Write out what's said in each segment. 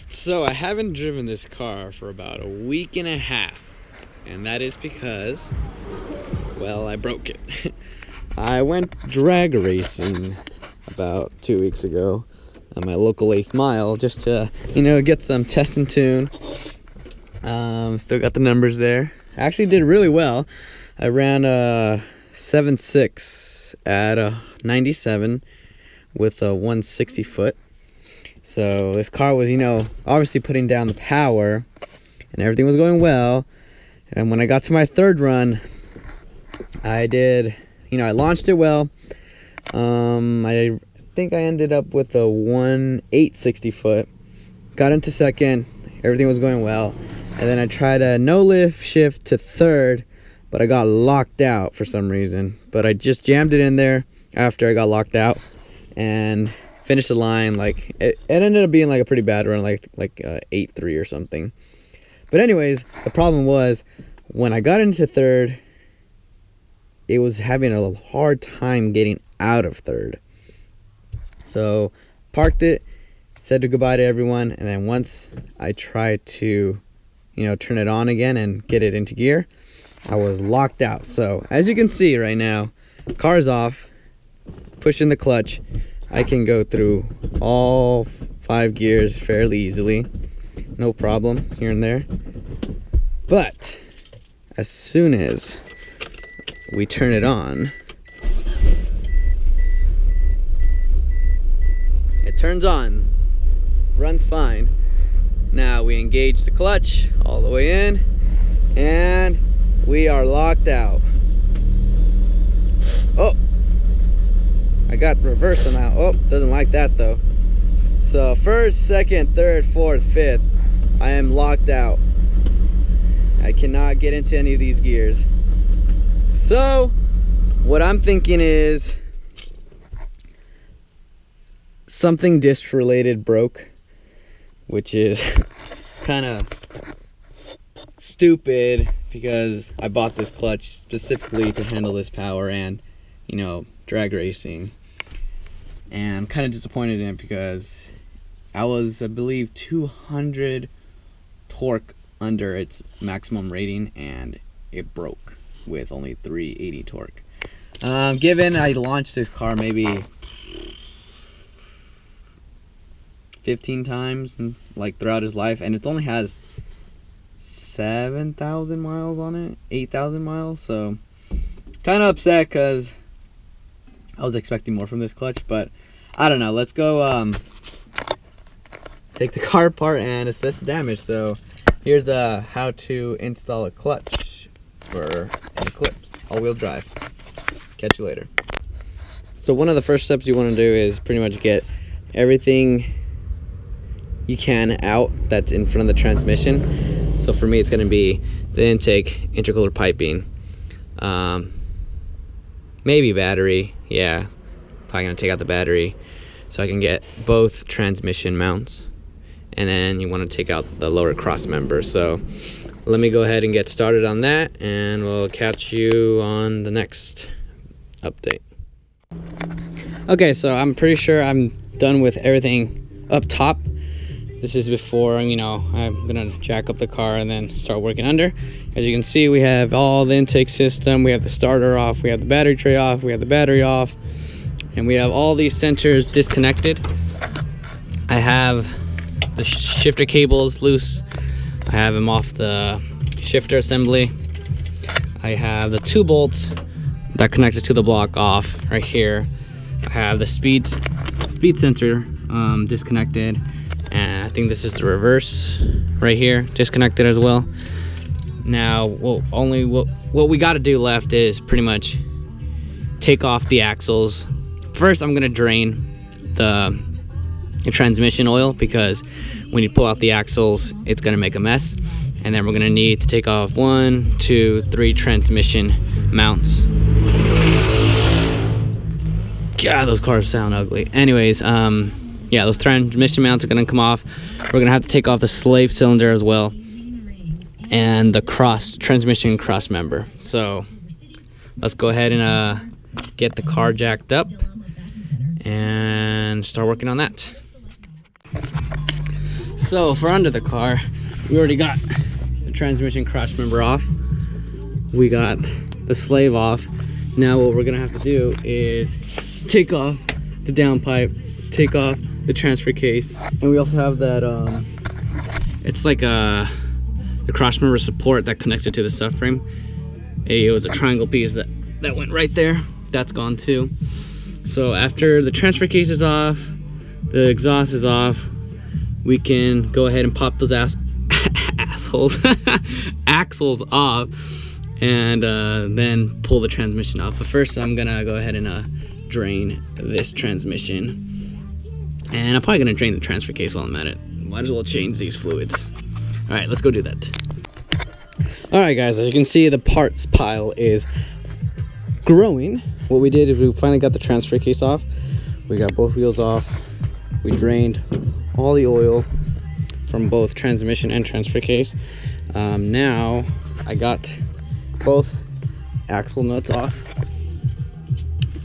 So I haven't driven this car for about a week and a half, and that is because, well, I broke it. I went drag racing about 2 weeks ago on my local 8th mile just to, get some test and tune. Still got the numbers there. I actually did really well. I ran a 7.6 at a 97 with a 160 foot. So this car was, obviously putting down the power, and everything was going well. And when I got to my third run, I did, I launched it well. I think I ended up with a 1.860 foot. Got into second, everything was going well. And then I tried a no lift shift to third, but I got locked out for some reason. But I just jammed it in there after I got locked out and finished the line. Like it ended up being like a pretty bad run, like 8.3 or something. But anyways, the problem was when I got into third, it was having a hard time getting out of third. So parked it, said goodbye to everyone, and then once I tried to, turn it on again and get it into gear, I was locked out. So as you can see right now, car's off, pushing the clutch. I can go through all 5 gears fairly easily, no problem here and there. But as soon as we turn it on, it turns on, runs fine. Now we engage the clutch all the way in, and we are locked out. Oh, I got reverse now. Oh, doesn't like that though. So first, second, third, fourth, fifth, I am locked out. I cannot get into any of these gears. So what I'm thinking is something disc related broke, which is kind of stupid because I bought this clutch specifically to handle this power and, drag racing. And I'm kind of disappointed in it because I was, I believe, 200 torque under its maximum rating, and it broke with only 380 torque. Given I launched this car maybe 15 times throughout his life, and it only has 7,000 miles on it, 8,000 miles, so kind of upset because I was expecting more from this clutch. But I don't know, let's go take the car apart and assess the damage. So here's how to install a clutch for an Eclipse all-wheel drive. Catch you later. So one of the first steps you want to do is pretty much get everything you can out that's in front of the transmission. So for me, it's going to be the intake, intercooler piping, maybe battery. Yeah, probably going to take out the battery so I can get both transmission mounts. And then you want to take out the lower cross member. So let me go ahead and get started on that, and we'll catch you on the next update. Okay, so I'm pretty sure I'm done with everything up top. This is before, I'm gonna jack up the car and then start working under. As you can see, we have all the intake system, we have the starter off, we have the battery tray off, we have the battery off, and we have all these sensors disconnected. I have the shifter cables loose. I have them off the shifter assembly. I have the 2 bolts that connected to the block off right here. I have the speed sensor disconnected, and I think this is the reverse right here disconnected as well. Now what we got to do left is pretty much take off the axles. First I'm going to drain the transmission oil, because when you pull out the axles, it's going to make a mess. And then we're going to need to take off 1, 2, 3 transmission mounts. God, those cars sound ugly. Anyways, yeah, those transmission mounts are going to come off. We're going to have to take off the slave cylinder as well, and the transmission cross member. So let's go ahead and get the car jacked up and start working on that. So for under the car, we already got the transmission cross member off. We got the slave off. Now what we're gonna have to do is take off the downpipe, take off the transfer case, and we also have that it's like the cross member support that connects it to the subframe. It was a triangle piece that went right there. That's gone too. So after the transfer case is off, the exhaust is off, we can go ahead and pop those axles off, and then pull the transmission off. But first I'm gonna go ahead and drain this transmission, and I'm probably gonna drain the transfer case while I'm at it. Might as well change these fluids. All right, let's go do that. All right guys, as you can see, the parts pile is growing. What we did is we finally got the transfer case off. We got both wheels off. We drained all the oil from both transmission and transfer case. Now I got both axle nuts off.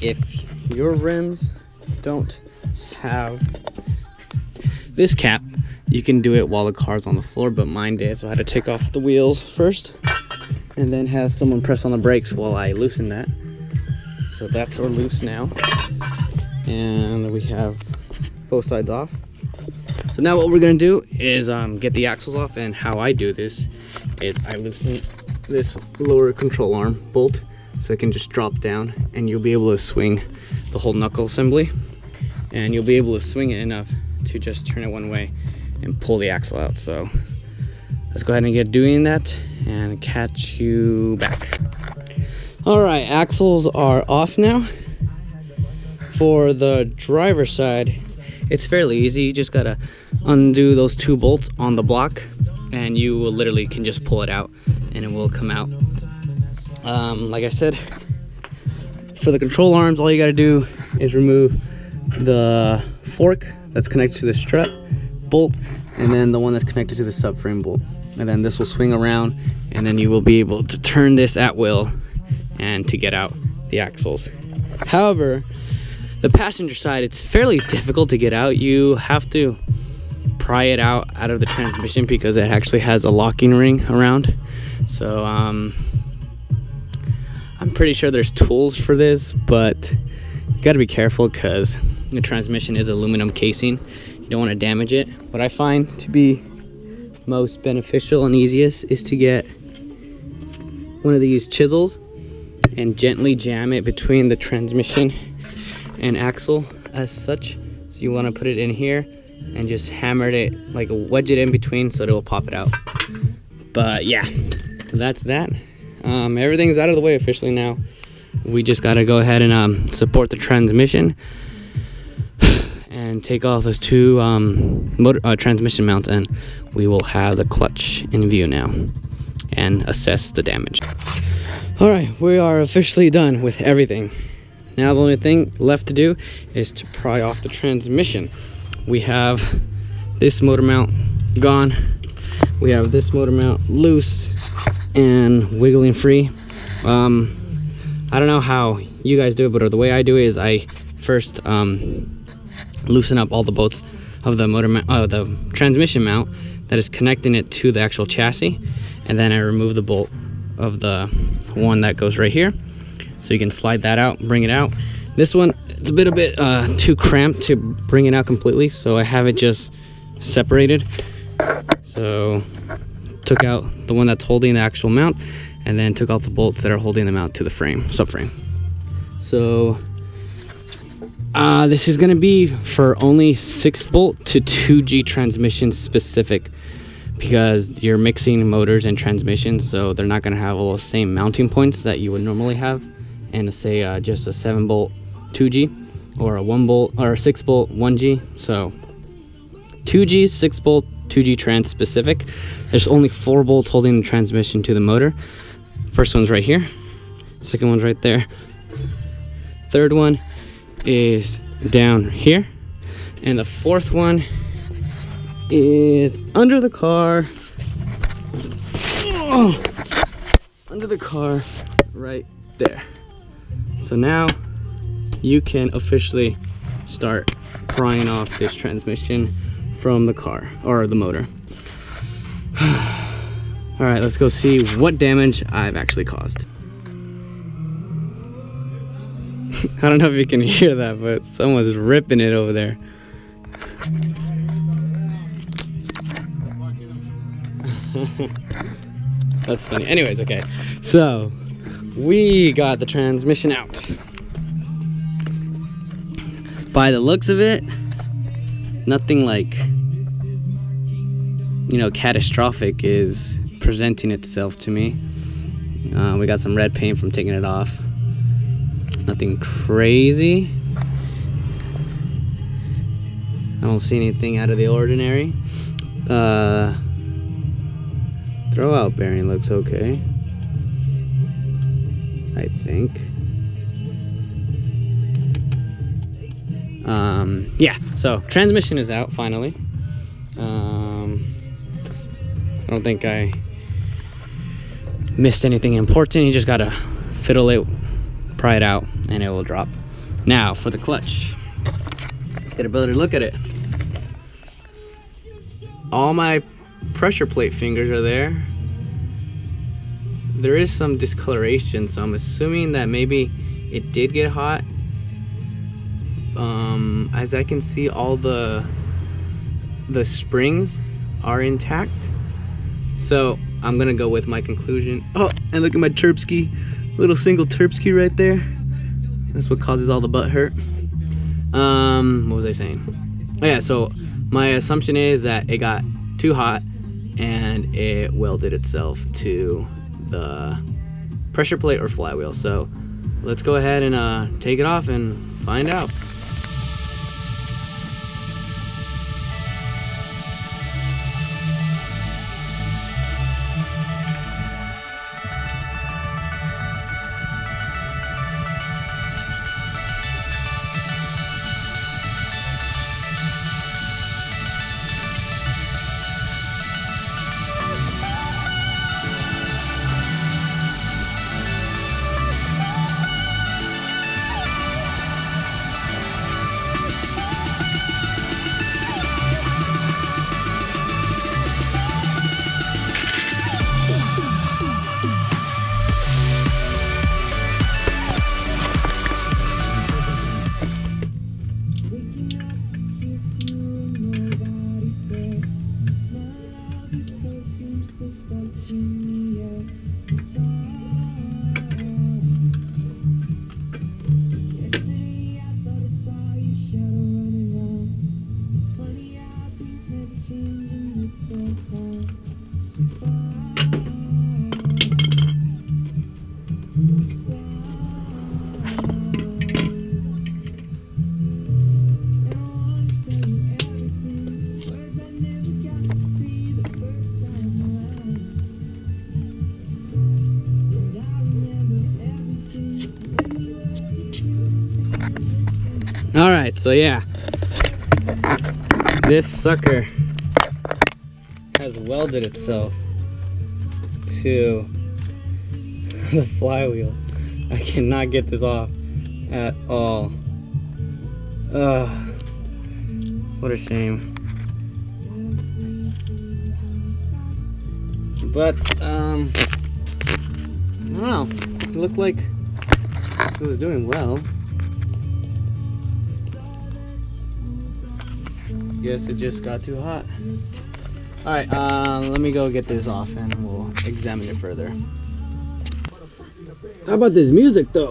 If your rims don't have this cap, you can do it while the car's on the floor, but mine did, so I had to take off the wheels first and then have someone press on the brakes while I loosen that. So that's loose now, and we have both sides off. So now what we're gonna do is get the axles off, and how I do this is I loosen this lower control arm bolt so it can just drop down, and you'll be able to swing the whole knuckle assembly, and you'll be able to swing it enough to just turn it one way and pull the axle out. So let's go ahead and get doing that and catch you back. All right, axles are off now. For the driver's side, it's fairly easy. You just gotta undo those 2 bolts on the block, and you will literally can just pull it out and it will come out. Like I said, for the control arms, all you gotta do is remove the fork that's connected to the strut bolt, and then the one that's connected to the subframe bolt. And then this will swing around, and then you will be able to turn this at will and to get out the axles. However, the passenger side, it's fairly difficult to get out. You have to pry it out of the transmission because it actually has a locking ring around. So I'm pretty sure there's tools for this, but you got to be careful because the transmission is aluminum casing. You don't want to damage it. What I find to be most beneficial and easiest is to get one of these chisels and gently jam it between the transmission and axle as such. So you want to put it in here and just hammer it, like wedge it in between so that it will pop it out. But yeah, that's that. Everything's out of the way officially now. We just got to go ahead and support the transmission and take off those 2 transmission mounts, and we will have the clutch in view now and assess the damage. All right, we are officially done with everything. Now the only thing left to do is to pry off the transmission. We have this motor mount gone. We have this motor mount loose and wiggling free. I don't know how you guys do it, but the way I do it is I first loosen up all the bolts of the the transmission mount that is connecting it to the actual chassis, and then I remove the bolt of the one that goes right here, so you can slide that out, bring it out. This one, it's a bit too cramped to bring it out completely, so I have it just separated. So took out the one that's holding the actual mount, and then took out the bolts that are holding the mount to the subframe. So this is going to be for only 6-bolt to 2G transmission specific, because you're mixing motors and transmissions, so they're not going to have all the same mounting points that you would normally have, and say just a 7-bolt 2G or a 1-bolt or a 6-bolt 1G. So 2G 6-bolt 2G trans specific. There's only 4 bolts holding the transmission to the motor. First one's right here, second one's right there, third one is down here, and the fourth one is under the car. Oh, under the car right there. So now you can officially start prying off this transmission from the car or the motor. All right, let's go see what damage I've actually caused. I don't know if you can hear that, but someone's ripping it over there. That's funny. Anyways, okay. So, we got the transmission out. By the looks of it, nothing like, you know, catastrophic is presenting itself to me. We got some red paint from taking it off. Nothing crazy. I don't see anything out of the ordinary. Throwout bearing looks okay, I think. Yeah, so transmission is out finally. I don't think I missed anything important. You just gotta fiddle it, pry it out, and it will drop. Now for the clutch. Let's get a better look at it. All my pressure plate fingers are there. There is some discoloration, so I'm assuming that maybe it did get hot. As I can see, all the springs are intact. So I'm gonna go with my conclusion. Oh, and look at my Terpsky, little single Terpsky right there. That's what causes all the butt hurt. What was I saying? Oh yeah, so my assumption is that it got too hot and it welded itself to the pressure plate or flywheel. So let's go ahead and take it off and find out. All right, so yeah, this sucker has welded itself to the flywheel. I cannot get this off at all. What a shame. But I don't know, it looked like it was doing well. Guess it just got too hot. All right, let me go get this off and we'll examine it further. How about this music though?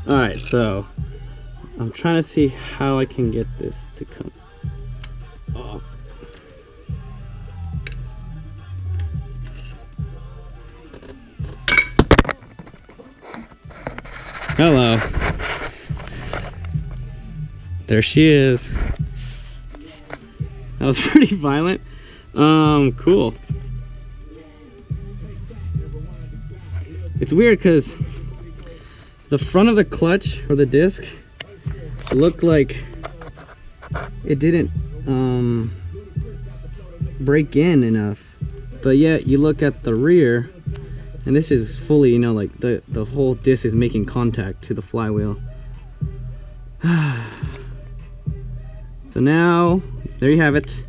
All right, so I'm trying to see how I can get this to come off. Hello. There she is. That was pretty violent. Cool. It's weird because the front of the clutch or the disc looked like it didn't break in enough, but yet you look at the rear and this is fully, you know, like the whole disc is making contact to the flywheel. So now there you have it.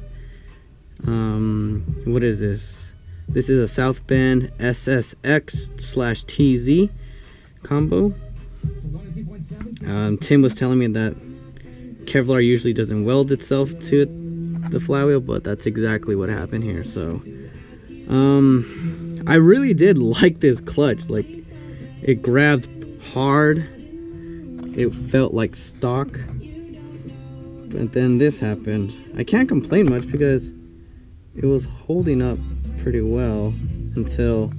What is this? This is a South Bend SSX/TZ combo. Tim was telling me that Kevlar usually doesn't weld itself to the flywheel, but that's exactly what happened here. So I really did like this clutch. Like, it grabbed hard, it felt like stock, but then this happened. I can't complain much because it was holding up pretty well until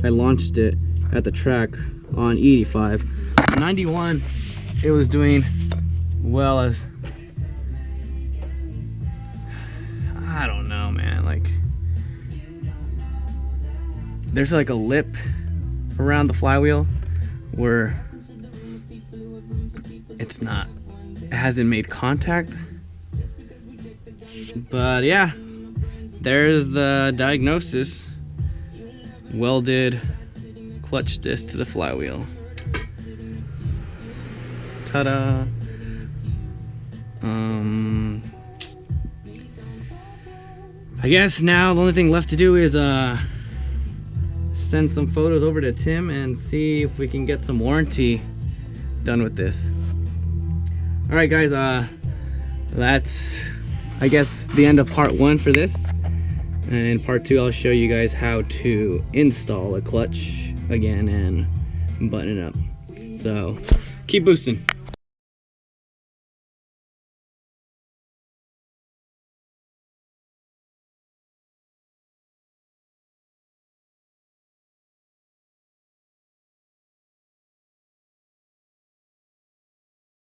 I launched it at the track on E85. 91, it was doing well as, I don't know, man, like there's like a lip around the flywheel where it hasn't made contact. But yeah, there's the diagnosis. Welded clutch disc to the flywheel. Ta-da. I guess now the only thing left to do is send some photos over to Tim and see if we can get some warranty done with this. All right, guys, that's, I guess, the end of part 1 for this. And in part 2, I'll show you guys how to install a clutch again and button it up. So keep boosting.